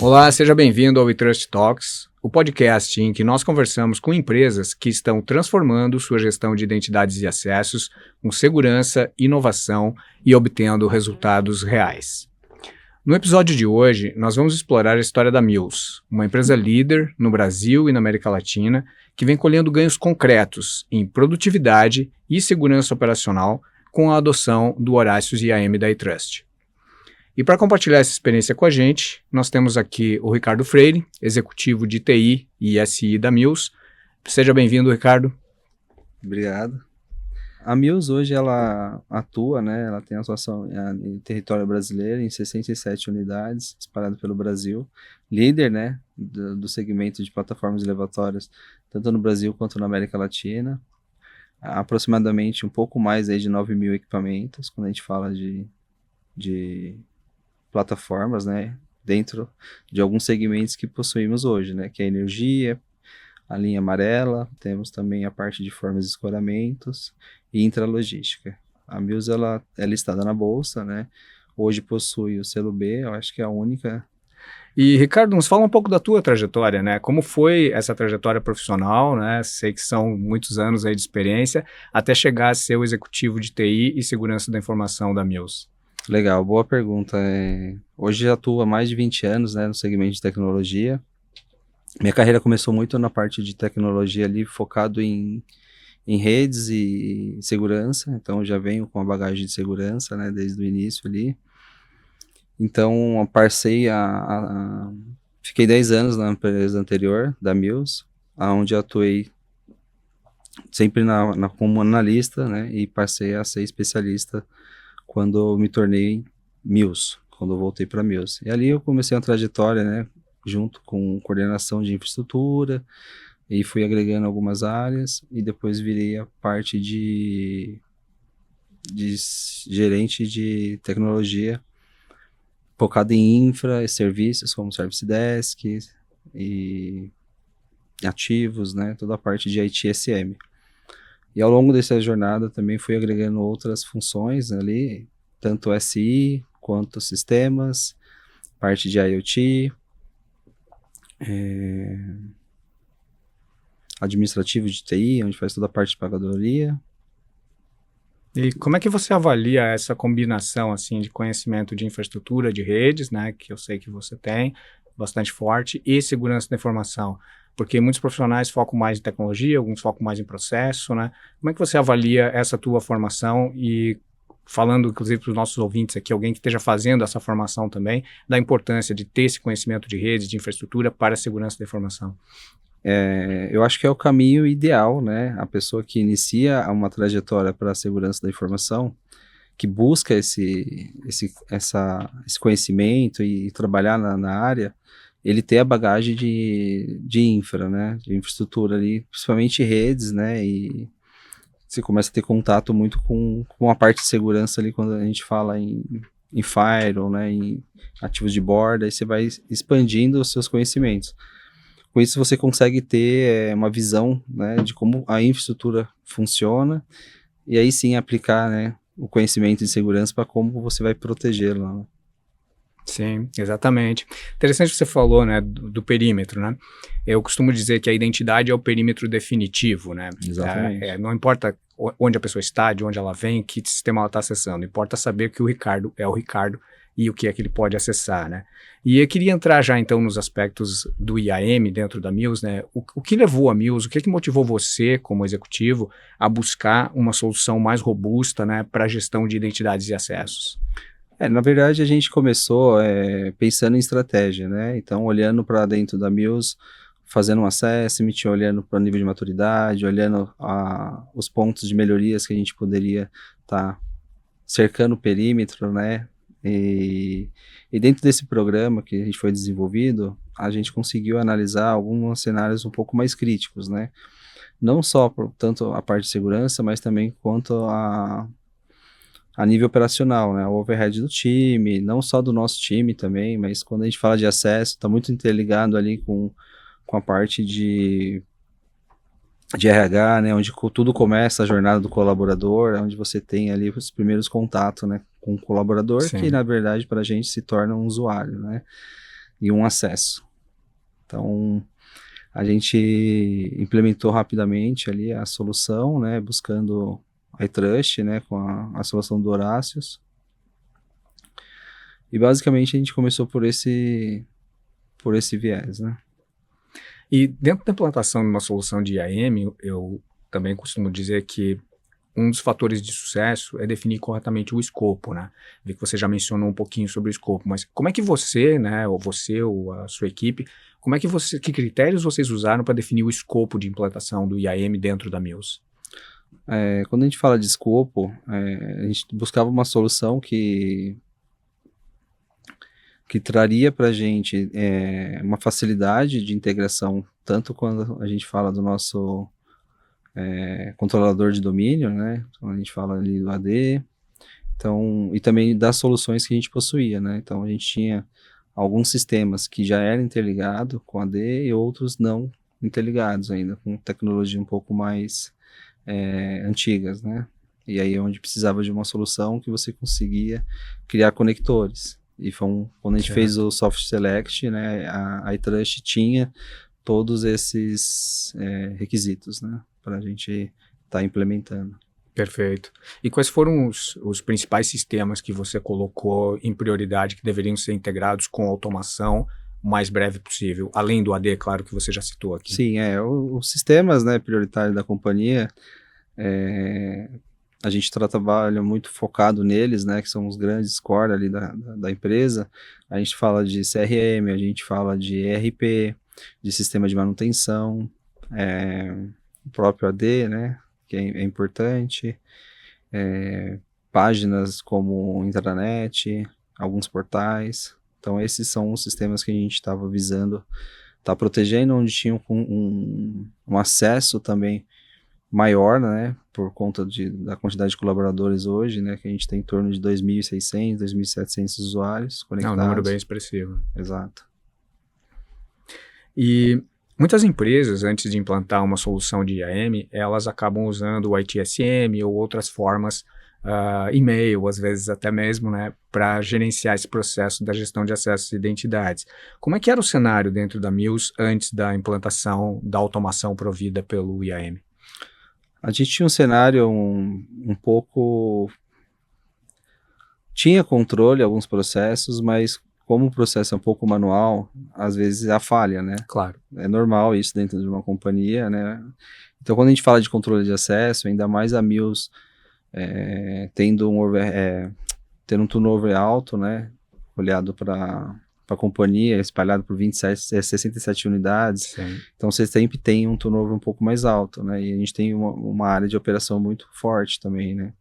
Olá, seja bem-vindo ao WeTrust Talks, o podcast em que nós conversamos com empresas que estão transformando sua gestão de identidades e acessos com segurança, inovação e obtendo resultados reais. No episódio de hoje, nós vamos explorar a história da Mills, uma empresa líder no Brasil e na América Latina que vem colhendo ganhos concretos em produtividade e segurança operacional com a adoção do Horácios IAM da WeTrust. E para compartilhar essa experiência com a gente, nós temos aqui o Ricardo Freire, executivo de TI e SI da Mills. Seja bem-vindo, Ricardo. Obrigado. A Mills hoje ela atua, né? Ela tem atuação em território brasileiro em 67 unidades espalhadas pelo Brasil, líder, né, do segmento de plataformas elevatórias, tanto no Brasil quanto na América Latina. Aproximadamente um pouco mais aí de 9.000 equipamentos, quando a gente fala de plataformas, né, dentro de alguns segmentos que possuímos hoje, né, que é a energia, a linha amarela, temos também a parte de formas de escoramentos e intralogística. A Mills ela é listada na bolsa, né, hoje possui o selo B, eu acho que é a única. E Ricardo, nos fala um pouco da tua trajetória, né, como foi essa trajetória profissional, né, sei que são muitos anos aí de experiência, até chegar a ser o executivo de TI e segurança da informação da Mills. Legal, boa pergunta. Hoje já atuo há mais de 20 anos, né, no segmento de tecnologia. Minha carreira começou muito na parte de tecnologia ali, focado em redes e segurança, então já venho com a bagagem de segurança, né, desde o início ali. Então, fiquei 10 anos na empresa anterior, da Mills, onde atuei sempre como analista, né, e passei a ser especialista quando eu me tornei Mills, quando eu voltei para Mills. E ali eu comecei uma trajetória, né, junto com coordenação de infraestrutura, e fui agregando algumas áreas, e depois virei a parte de gerente de tecnologia, focado em infra e serviços, como Service Desk, e ativos, né, toda a parte de IT SM. E ao longo dessa jornada também fui agregando outras funções ali, tanto SI quanto sistemas, parte de IoT, administrativo de TI, onde faz toda a parte de pagadoria. E como é que você avalia essa combinação assim, de conhecimento de infraestrutura, de redes, né, que eu sei que você tem, bastante forte, e segurança da informação? Porque muitos profissionais focam mais em tecnologia, alguns focam mais em processo, né? Como é que você avalia essa tua formação e, falando inclusive para os nossos ouvintes aqui, alguém que esteja fazendo essa formação também, da importância de ter esse conhecimento de redes, de infraestrutura para a segurança da informação? Eu acho que é o caminho ideal, né? A pessoa que inicia uma trajetória para a segurança da informação, que busca esse conhecimento e trabalhar na área, ele ter a bagagem de infra, né, de infraestrutura ali, principalmente redes, né, e você começa a ter contato muito com a parte de segurança ali, quando a gente fala em firewall, né, em ativos de borda, aí você vai expandindo os seus conhecimentos. Com isso você consegue ter uma visão, né, de como a infraestrutura funciona, e aí sim aplicar, né, o conhecimento de segurança para como você vai protegê-la, né? Sim, exatamente. Interessante que você falou, né, do perímetro, né? Eu costumo dizer que a identidade é o perímetro definitivo, né? Exatamente. Não importa onde a pessoa está, de onde ela vem, que sistema ela está acessando. Importa saber que o Ricardo é o Ricardo e o que é que ele pode acessar, né? E eu queria entrar já, então, nos aspectos do IAM dentro da Mills, né? O que levou a Mills, o que é que motivou você, como executivo, a buscar uma solução mais robusta, né, para a gestão de identidades e acessos? Na verdade, a gente começou pensando em estratégia, né? Então, olhando para dentro da Mills, fazendo um assessment, olhando para o nível de maturidade, olhando os pontos de melhorias que a gente poderia estar cercando o perímetro, né? E dentro desse programa que a gente foi desenvolvido, a gente conseguiu analisar alguns cenários um pouco mais críticos, né? Não só tanto a parte de segurança, mas também quanto a a nível operacional, né? O overhead do time, não só do nosso time também, mas quando a gente fala de acesso, está muito interligado ali com a parte de RH, né, onde tudo começa a jornada do colaborador, onde você tem ali os primeiros contatos, né, com o colaborador, que Sim. na verdade para a gente se torna um usuário, né, e um acesso. Então, a gente implementou rapidamente ali a solução, né, buscando a iTrust, né, com a solução do Horácios. E basicamente a gente começou por esse viés, né. E dentro da implantação de uma solução de IAM, eu também costumo dizer que um dos fatores de sucesso é definir corretamente o escopo, né? Vi que você já mencionou um pouquinho sobre o escopo, mas como é que você, né, ou a sua equipe, que critérios vocês usaram para definir o escopo de implantação do IAM dentro da Mills? Quando a gente fala de escopo, a gente buscava uma solução que traria para a gente uma facilidade de integração, tanto quando a gente fala do nosso controlador de domínio, né? Então a gente fala ali do AD, então, e também das soluções que a gente possuía, né? Então a gente tinha alguns sistemas que já eram interligados com AD e outros não interligados ainda, com tecnologia um pouco mais antigas, né? E aí é onde precisava de uma solução que você conseguia criar conectores. E quando a gente fez o Soft Select, né, a iTrust tinha todos esses requisitos, né, para a gente estar implementando. Perfeito. E quais foram os principais sistemas que você colocou em prioridade que deveriam ser integrados com automação o mais breve possível? Além do AD, claro, que você já citou aqui. Sim, os sistemas, né, prioritários da companhia, a gente trabalha muito focado neles, né, que são os grandes core ali da empresa. A gente fala de CRM, a gente fala de ERP, de sistema de manutenção, o próprio AD, né, que é importante, páginas como intranet, alguns portais. Então esses são os sistemas que a gente estava visando, tá protegendo, onde tinha um acesso também maior, né, por conta da quantidade de colaboradores hoje, né, que a gente tem em torno de 2.600, 2.700 usuários conectados. É um número bem expressivo. Exato. E muitas empresas, antes de implantar uma solução de IAM, elas acabam usando o ITSM ou outras formas, e-mail, às vezes até mesmo, né, para gerenciar esse processo da gestão de acessos e identidades. Como é que era o cenário dentro da Mills antes da implantação da automação provida pelo IAM? A gente tinha um cenário um pouco... Tinha controle alguns processos, mas como o processo é um pouco manual, às vezes há falha, né? Claro. É normal isso dentro de uma companhia, né? Então, quando a gente fala de controle de acesso, ainda mais a Mills tendo um turnover alto, né? Olhado para a companhia, espalhado por 67 unidades. Sim. Então, você sempre tem um turnover um pouco mais alto, né? E a gente tem uma área de operação muito forte também, né?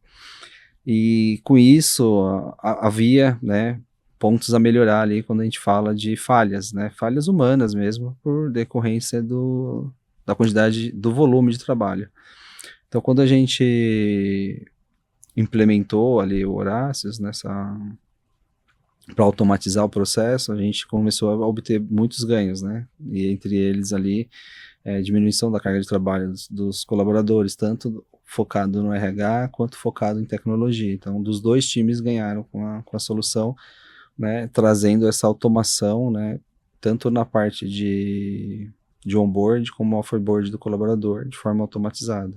E com isso, havia, né, pontos a melhorar ali quando a gente fala de falhas, né? Falhas humanas mesmo, por decorrência da quantidade, do volume de trabalho. Então, quando a gente implementou ali o Horácios para automatizar o processo, a gente começou a obter muitos ganhos, né? E entre eles ali, diminuição da carga de trabalho dos colaboradores, tanto focado no RH quanto focado em tecnologia. Então, dos dois times ganharam com a solução, né? Trazendo essa automação, né? Tanto na parte de onboard como offboard do colaborador, de forma automatizada.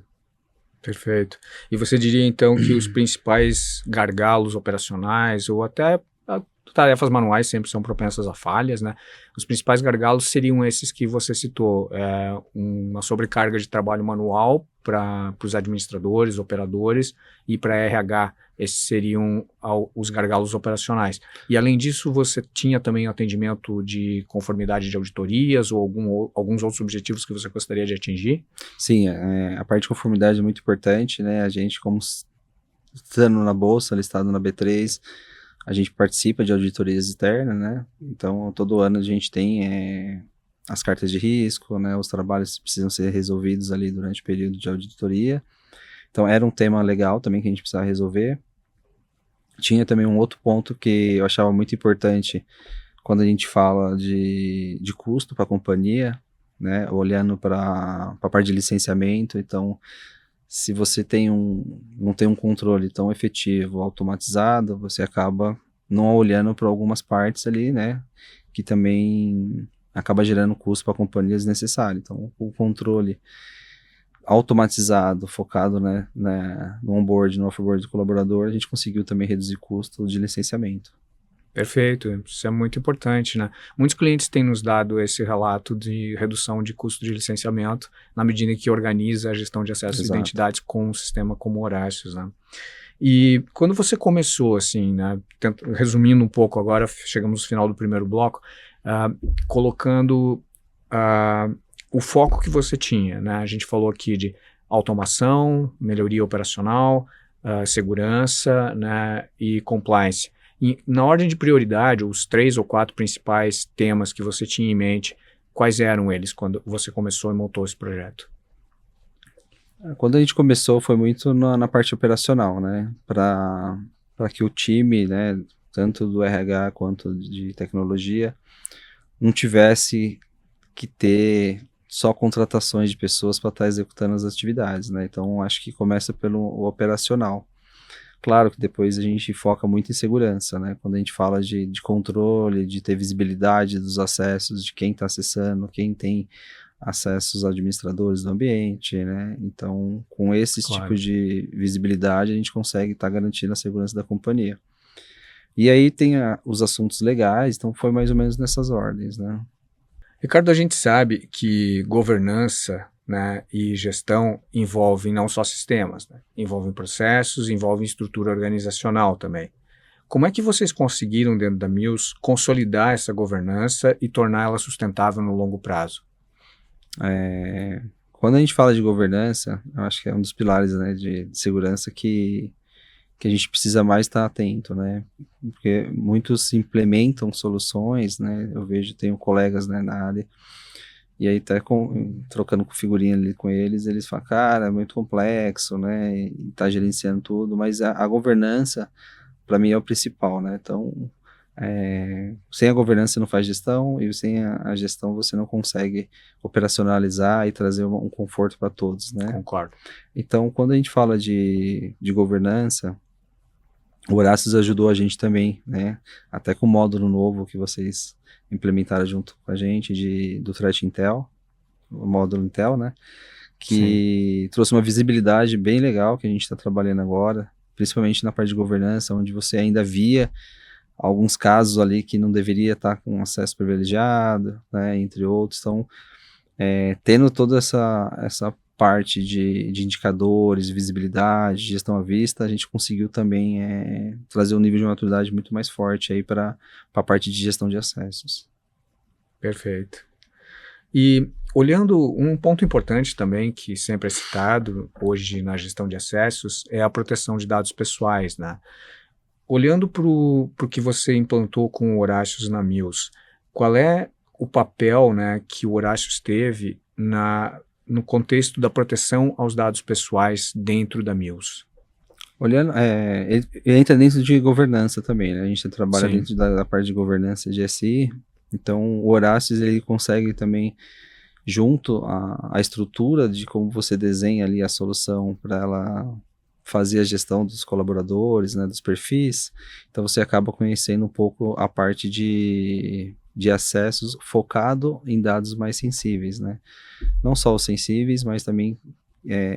Perfeito. E você diria então que os principais gargalos operacionais ou até tarefas manuais sempre são propensas a falhas, né? Os principais gargalos seriam esses que você citou, uma sobrecarga de trabalho manual para os administradores, operadores, e para RH, esses seriam os gargalos operacionais. E além disso, você tinha também atendimento de conformidade de auditorias ou alguns outros objetivos que você gostaria de atingir? Sim, a parte de conformidade é muito importante, né? A gente, como estando na Bolsa, listado na B3, a gente participa de auditorias externas, né? Então, todo ano a gente tem as cartas de risco, né? Os trabalhos precisam ser resolvidos ali durante o período de auditoria. Então, era um tema legal também que a gente precisava resolver. Tinha também um outro ponto que eu achava muito importante quando a gente fala de custo para a companhia, né, olhando para a parte de licenciamento. Então, se você não tem um controle tão efetivo, automatizado, você acaba não olhando para algumas partes ali, né, que também acaba gerando custo para a companhia desnecessário. Então, o controle automatizado, focado, no onboard, no offboard do colaborador, a gente conseguiu também reduzir custo de licenciamento. Perfeito, isso é muito importante, né? Muitos clientes têm nos dado esse relato de redução de custo de licenciamento na medida em que organiza a gestão de acesso Exato. a identidades com um sistema como o Horácios, né? E quando você começou, assim, né, resumindo um pouco agora, chegamos no final do primeiro bloco, colocando o foco que você tinha, né? A gente falou aqui de automação, melhoria operacional, segurança, né, e compliance. E na ordem de prioridade, os 3 ou 4 principais temas que você tinha em mente, quais eram eles quando você começou e montou esse projeto? Quando a gente começou foi muito na parte operacional, né, para que o time, né, tanto do RH quanto de tecnologia, não tivesse que ter só contratações de pessoas para estar executando as atividades, né, então acho que começa pelo operacional. Claro que depois a gente foca muito em segurança, né, quando a gente fala de controle, de ter visibilidade dos acessos, de quem está acessando, quem tem acessos administradores do ambiente, né? Então, com esses Claro. tipos de visibilidade, a gente consegue estar garantindo a segurança da companhia. E aí tem os assuntos legais, então foi mais ou menos nessas ordens, né? Ricardo, a gente sabe que governança, né, e gestão envolvem não só sistemas, né? Envolvem processos, envolvem estrutura organizacional também. Como é que vocês conseguiram, dentro da Mills, consolidar essa governança e torná-la sustentável no longo prazo? Quando a gente fala de governança, eu acho que é um dos pilares, né, de segurança que a gente precisa mais estar atento, né? Porque muitos implementam soluções, né? Eu vejo, tenho colegas, né, na área, e aí até trocando figurinha ali com eles falam, cara, é muito complexo, né? E tá gerenciando tudo, mas a governança, para mim, é o principal, né? Então, sem a governança você não faz gestão, e sem a gestão você não consegue operacionalizar e trazer um conforto para todos, né? Concordo. Então, quando a gente fala de governança, o Horácios ajudou a gente também, né? Até com o módulo novo que vocês implementaram junto com a gente do Threat Intel, o módulo Intel, né? Que trouxe uma visibilidade bem legal que a gente está trabalhando agora, principalmente na parte de governança, onde você ainda via alguns casos ali que não deveria estar com acesso privilegiado, né? Entre outros. Então, tendo toda essa parte de indicadores, visibilidade, gestão à vista, a gente conseguiu também trazer um nível de maturidade muito mais forte aí para a parte de gestão de acessos. Perfeito. E olhando um ponto importante também que sempre é citado hoje na gestão de acessos é a proteção de dados pessoais, né? Olhando para o que você implantou com o Horácios na Mills, qual é o papel, né, que o Horácios teve no contexto da proteção aos dados pessoais dentro da Mills? Olhando, ele entra dentro de governança também, né? A gente trabalha Sim. dentro da parte de governança de SI, então o Horácios ele consegue também, junto à estrutura de como você desenha ali a solução para ela fazer a gestão dos colaboradores, né, dos perfis, então você acaba conhecendo um pouco a parte de acessos focado em dados mais sensíveis, né? Não só os sensíveis, mas também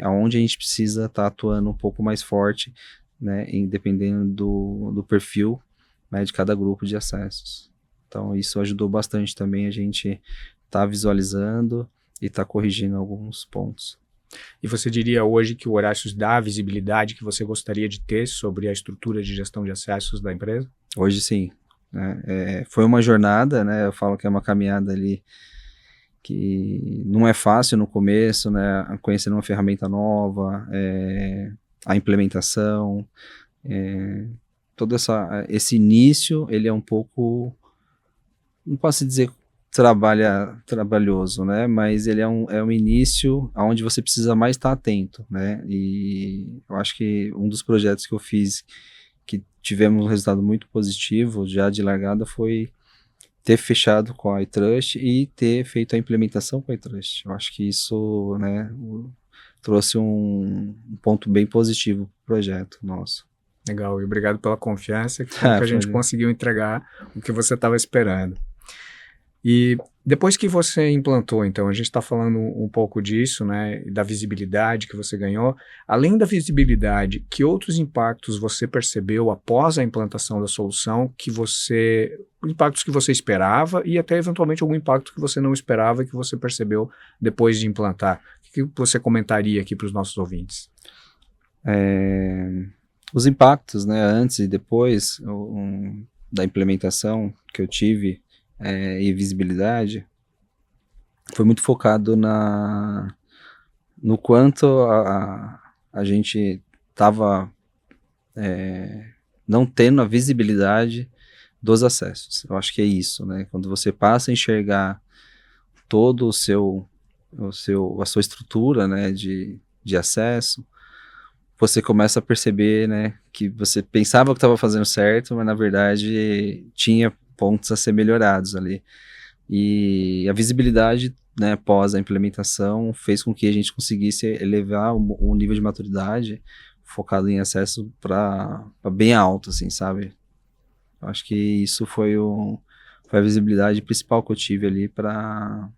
aonde a gente precisa estar atuando um pouco mais forte, né, dependendo do perfil, né, de cada grupo de acessos. Então isso ajudou bastante também a gente estar visualizando e estar corrigindo alguns pontos. E você diria hoje que o Horácios dá a visibilidade que você gostaria de ter sobre a estrutura de gestão de acessos da empresa? Hoje sim, né? Foi uma jornada, né? Eu falo que é uma caminhada ali que não é fácil no começo, né? Conhecendo uma ferramenta nova, a implementação, todo esse início, ele é um pouco, não posso dizer trabalhoso, né? Mas ele é um início onde você precisa mais estar atento, né? E eu acho que um dos projetos que eu fiz que tivemos um resultado muito positivo já de largada foi ter fechado com a iTrust e ter feito a implementação com a iTrust. Eu acho que isso, né, trouxe um ponto bem positivo para o projeto nosso. Legal, e obrigado pela confiança, que a gente conseguiu entregar o que você estava esperando. E depois que você implantou, então, a gente está falando um pouco disso, né, da visibilidade que você ganhou. Além da visibilidade, que outros impactos você percebeu após a implantação da solução, impactos que você esperava e até eventualmente algum impacto que você não esperava e que você percebeu depois de implantar? O que você comentaria aqui para os nossos ouvintes? Os impactos, né, antes e depois da implementação que eu tive, e visibilidade, foi muito focado no quanto a gente estava não tendo a visibilidade dos acessos. Eu acho que é isso, né? Quando você passa a enxergar todo a sua estrutura, né, de acesso, você começa a perceber, né, que você pensava que estava fazendo certo, mas na verdade tinha pontos a ser melhorados ali. E a visibilidade, né, pós a implementação fez com que a gente conseguisse elevar o nível de maturidade focado em acesso para bem alto, assim, sabe? Eu acho que isso foi a visibilidade principal que eu tive ali para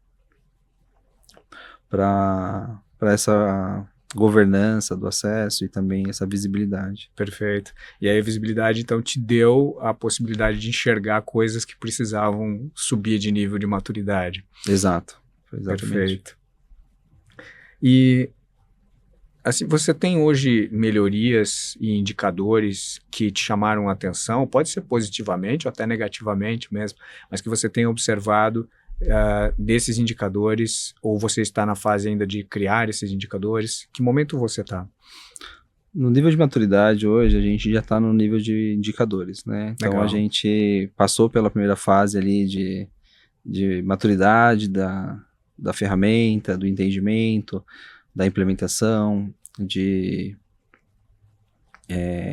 essa governança do acesso e também essa visibilidade. Perfeito. E aí a visibilidade, então, te deu a possibilidade de enxergar coisas que precisavam subir de nível de maturidade. Exato. Exatamente. Perfeito. E, assim, você tem hoje melhorias e indicadores que te chamaram a atenção, pode ser positivamente ou até negativamente mesmo, mas que você tenha observado desses indicadores, ou você está na fase ainda de criar esses indicadores? Que momento você está? No nível de maturidade hoje, a gente já está no nível de indicadores, né? Então Legal. A gente passou pela primeira fase ali de maturidade da ferramenta, do entendimento, da implementação, de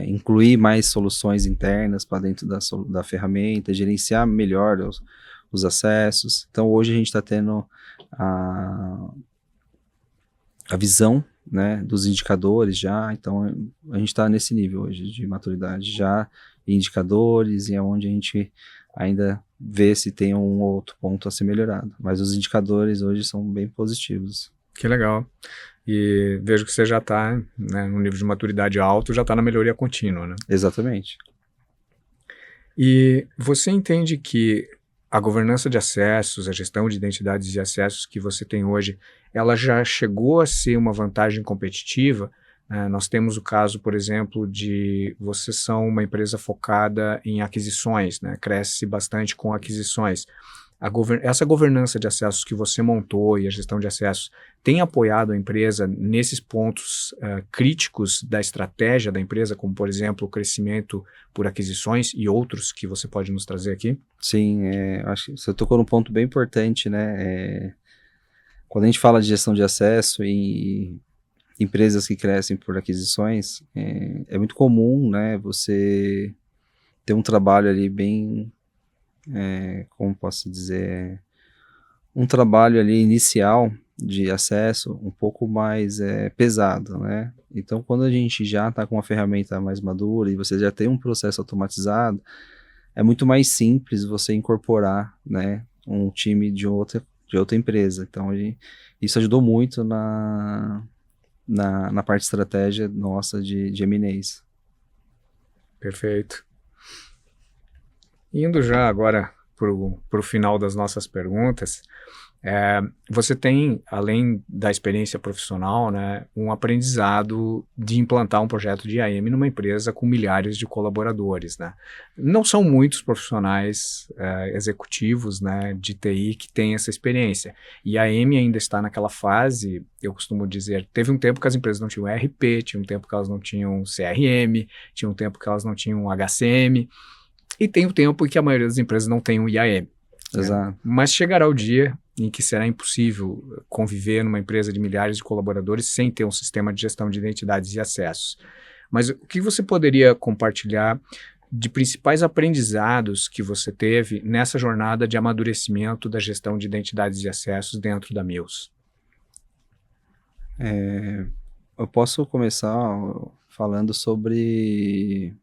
incluir mais soluções internas para dentro da ferramenta, gerenciar melhor os acessos. Então hoje a gente está tendo a visão, né, dos indicadores já. Então a gente está nesse nível hoje de maturidade já, indicadores, e é onde a gente ainda vê se tem um outro ponto a ser melhorado. Mas os indicadores hoje são bem positivos. Que legal. E vejo que você já está, né, no nível de maturidade alto, já está na melhoria contínua, né? Exatamente. E você entende que a governança de acessos, a gestão de identidades e acessos que você tem hoje, ela já chegou a ser uma vantagem competitiva? Nós temos o caso, por exemplo, de vocês são uma empresa focada em aquisições, né? Cresce bastante com aquisições. Essa governança de acessos que você montou e a gestão de acessos tem apoiado a empresa nesses pontos críticos da estratégia da empresa, como, por exemplo, o crescimento por aquisições e outros que você pode nos trazer aqui? Sim, acho que você tocou num ponto bem importante, né? Quando a gente fala de gestão de acesso e empresas que crescem por aquisições, é muito comum, né, você ter um trabalho ali bem... como posso dizer, um trabalho ali inicial de acesso um pouco mais pesado, né? Então, quando a gente já está com uma ferramenta mais madura e você já tem um processo automatizado, é muito mais simples você incorporar, né, um time de outra empresa. Então, isso ajudou muito na parte de estratégia nossa de M&As. Perfeito. Indo já agora para o final das nossas perguntas, você tem, além da experiência profissional, né, um aprendizado de implantar um projeto de IAM numa empresa com milhares de colaboradores, né? Não são muitos profissionais executivos, né, de TI que têm essa experiência. E a IAM ainda está naquela fase, eu costumo dizer, teve um tempo que as empresas não tinham ERP, tinha um tempo que elas não tinham CRM, tinha um tempo que elas não tinham HCM, e tem o tempo em que a maioria das empresas não tem um IAM. Exato. Mas chegará o dia em que será impossível conviver numa empresa de milhares de colaboradores sem ter um sistema de gestão de identidades e acessos. Mas o que você poderia compartilhar de principais aprendizados que você teve nessa jornada de amadurecimento da gestão de identidades e acessos dentro da Mills? Eu posso começar falando sobre,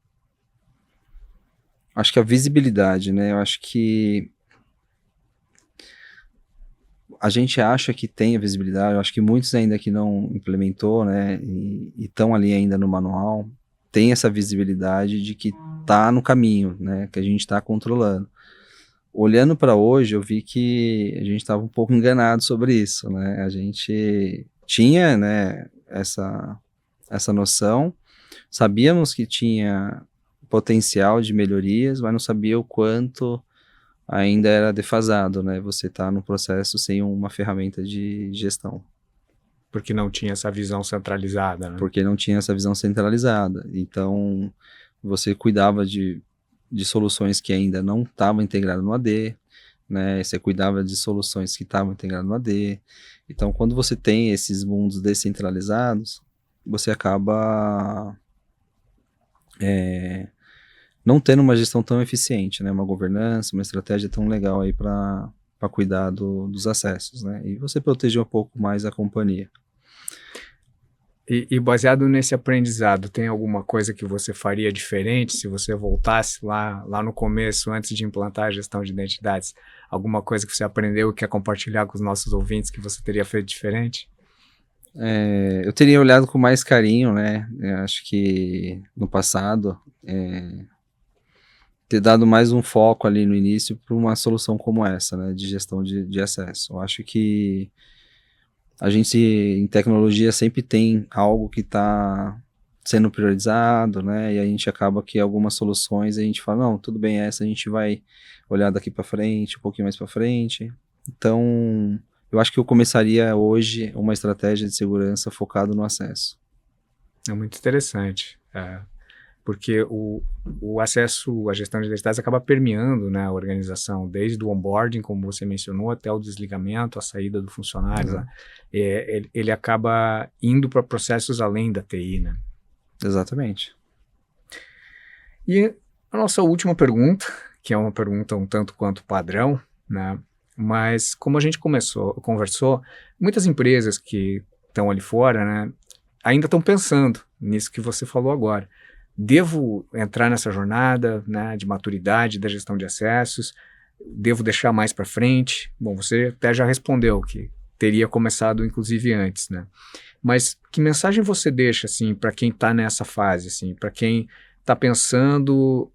acho que a visibilidade, né? Eu acho que a gente acha que tem a visibilidade, eu acho que muitos ainda que não implementou, né, e estão ali ainda no manual, tem essa visibilidade de que tá no caminho, né, que a gente está controlando. Olhando para hoje, eu vi que a gente estava um pouco enganado sobre isso, né, a gente tinha, né, essa noção, sabíamos que tinha potencial de melhorias, mas não sabia o quanto ainda era defasado, né? Você está no processo sem uma ferramenta de gestão. Porque não tinha essa visão centralizada, né? Porque não tinha essa visão centralizada. Então, você cuidava de soluções que ainda não estavam integradas no AD, né? Você cuidava de soluções que estavam integradas no AD. Então, quando você tem esses mundos descentralizados, você acaba não tendo uma gestão tão eficiente, né? Uma governança, uma estratégia tão legal aí para cuidar dos acessos, né? E você proteger um pouco mais a companhia. E baseado nesse aprendizado, tem alguma coisa que você faria diferente se você voltasse lá no começo, antes de implantar a gestão de identidades? Alguma coisa que você aprendeu e quer compartilhar com os nossos ouvintes que você teria feito diferente? Eu teria olhado com mais carinho, né? Eu acho que no passado, ter dado mais um foco ali no início para uma solução como essa, né? De gestão de acesso. Eu acho que a gente, em tecnologia, sempre tem algo que está sendo priorizado, né? E a gente acaba que algumas soluções a gente fala, não, tudo bem, essa a gente vai olhar daqui para frente, um pouquinho mais para frente. Então, eu acho que eu começaria hoje uma estratégia de segurança focado no acesso. É muito interessante, porque o acesso à gestão de identidades acaba permeando, né, a organização, desde o onboarding, como você mencionou, até o desligamento, a saída do funcionário. Né? Ele acaba indo para processos além da TI. Né? Exatamente. E a nossa última pergunta, que é uma pergunta um tanto quanto padrão, né? Mas como a gente conversou, muitas empresas que estão ali fora, né, ainda estão pensando nisso que você falou agora. Devo entrar nessa jornada, né, de maturidade da gestão de acessos? Devo deixar mais para frente? Bom, você até já respondeu que teria começado inclusive antes, né? Mas que mensagem você deixa assim para quem está nessa fase, assim, para quem está pensando,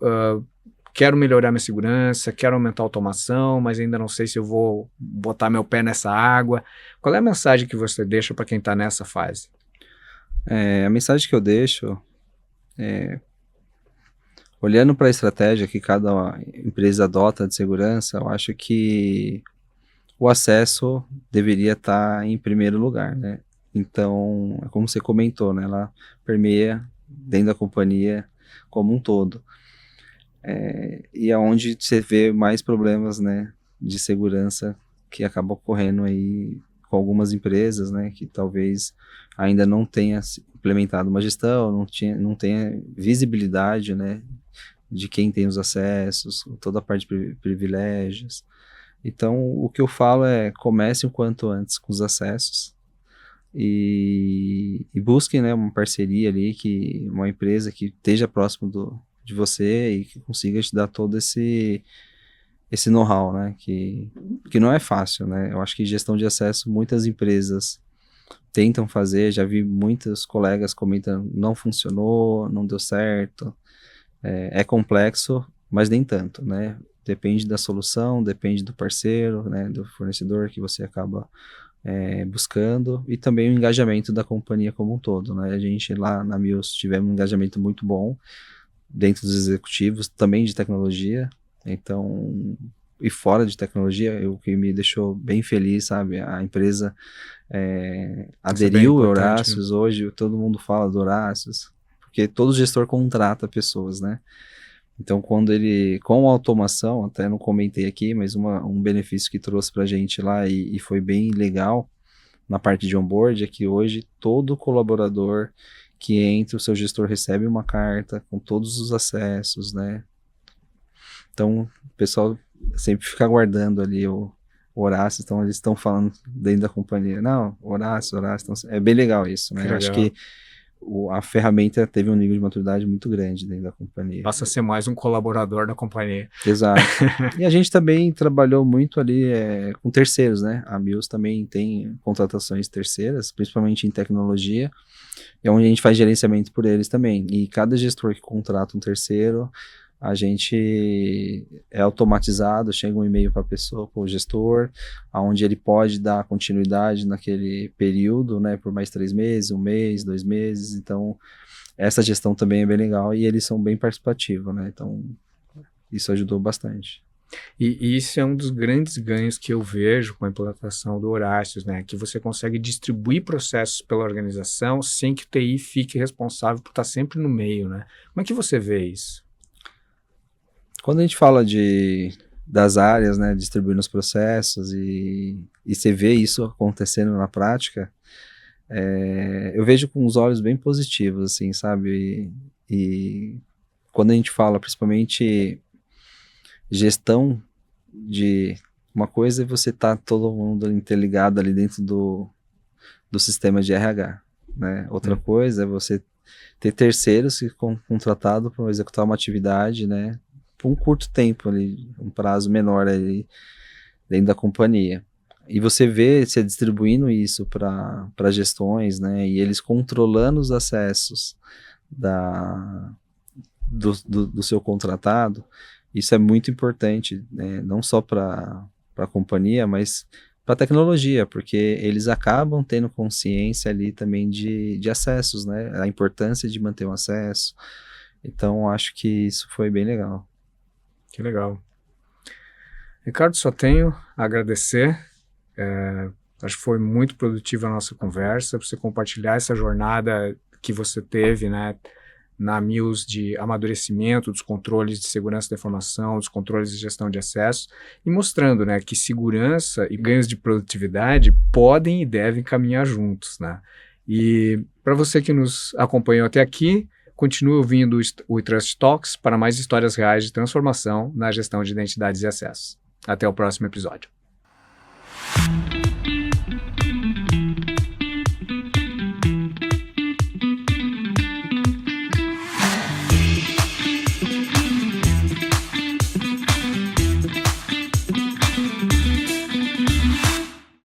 quero melhorar minha segurança, quero aumentar a automação, mas ainda não sei se eu vou botar meu pé nessa água? Qual é a mensagem que você deixa para quem está nessa fase? A mensagem que eu deixo olhando para a estratégia que cada empresa adota de segurança, eu acho que o acesso deveria estar em primeiro lugar, né? Então, como você comentou, né? Ela permeia dentro da companhia como um todo. E é onde você vê mais problemas, né, de segurança que acabam ocorrendo aí com algumas empresas, né, que talvez ainda não tenha implementado uma gestão, não tenha visibilidade, né, de quem tem os acessos, toda a parte de privilégios. Então, o que eu falo é, comece o quanto antes com os acessos e busque, né, uma parceria ali, uma empresa que esteja próximo de você e que consiga te dar todo esse know-how, né, que não é fácil, né. Eu acho que gestão de acesso, muitas empresas tentam fazer, já vi muitos colegas comentando, não funcionou, não deu certo, é complexo, mas nem tanto, né. Depende da solução, depende do parceiro, né, do fornecedor que você acaba buscando, e também o engajamento da companhia como um todo, né. A gente lá na Mills tivemos um engajamento muito bom dentro dos executivos, também de tecnologia, então, e fora de tecnologia, o que me deixou bem feliz, sabe, a empresa aderiu ao Horácios, né? Hoje todo mundo fala do Horácios, porque todo gestor contrata pessoas, né. Então, quando com a automação, até não comentei aqui, mas um benefício que trouxe pra gente lá e foi bem legal na parte de onboard é que hoje todo colaborador que entra, o seu gestor recebe uma carta com todos os acessos, né? Então, o pessoal sempre fica aguardando ali o Horácio, então eles estão falando dentro da companhia, não, Horácio, então, é bem legal isso, né? Eu acho que a ferramenta teve um nível de maturidade muito grande dentro da companhia. Passa a ser mais um colaborador da companhia. Exato. E a gente também trabalhou muito ali com terceiros, né? A Mills também tem contratações terceiras, principalmente em tecnologia, é onde a gente faz gerenciamento por eles também. E cada gestor que contrata um terceiro, a gente é automatizado, chega um e-mail para a pessoa, para o gestor, onde ele pode dar continuidade naquele período, né, por mais 3 meses, 1 mês, 2 meses. Então, essa gestão também é bem legal e eles são bem participativos, né? Então, isso ajudou bastante. E isso é um dos grandes ganhos que eu vejo com a implantação do Horácio, né? Que você consegue distribuir processos pela organização sem que o TI fique responsável por estar sempre no meio, né? Como é que você vê isso? Quando a gente fala das áreas, né, distribuindo os processos e você vê isso acontecendo na prática, eu vejo com os olhos bem positivos, assim, sabe? E quando a gente fala, principalmente, gestão de uma coisa é você tá todo mundo interligado ali dentro do sistema de RH, né? Outra coisa é você ter terceiros que contratados para executar uma atividade, né? Por um curto tempo ali, um prazo menor ali dentro da companhia. E você vê se distribuindo isso para gestões, né? E eles controlando os acessos do seu contratado, isso é muito importante, né? Não só para a companhia, mas para a tecnologia, porque eles acabam tendo consciência ali também de acessos, né? A importância de manter o acesso. Então, acho que isso foi bem legal. Que legal. Ricardo, só tenho a agradecer. Acho que foi muito produtiva a nossa conversa, para você compartilhar essa jornada que você teve, né, na Mills de amadurecimento dos controles de segurança da informação, dos controles de gestão de acesso, e mostrando, né, que segurança e ganhos de produtividade podem e devem caminhar juntos, né? E para você que nos acompanhou até aqui, continue ouvindo o Trust Talks para mais histórias reais de transformação na gestão de identidades e acessos. Até o próximo episódio.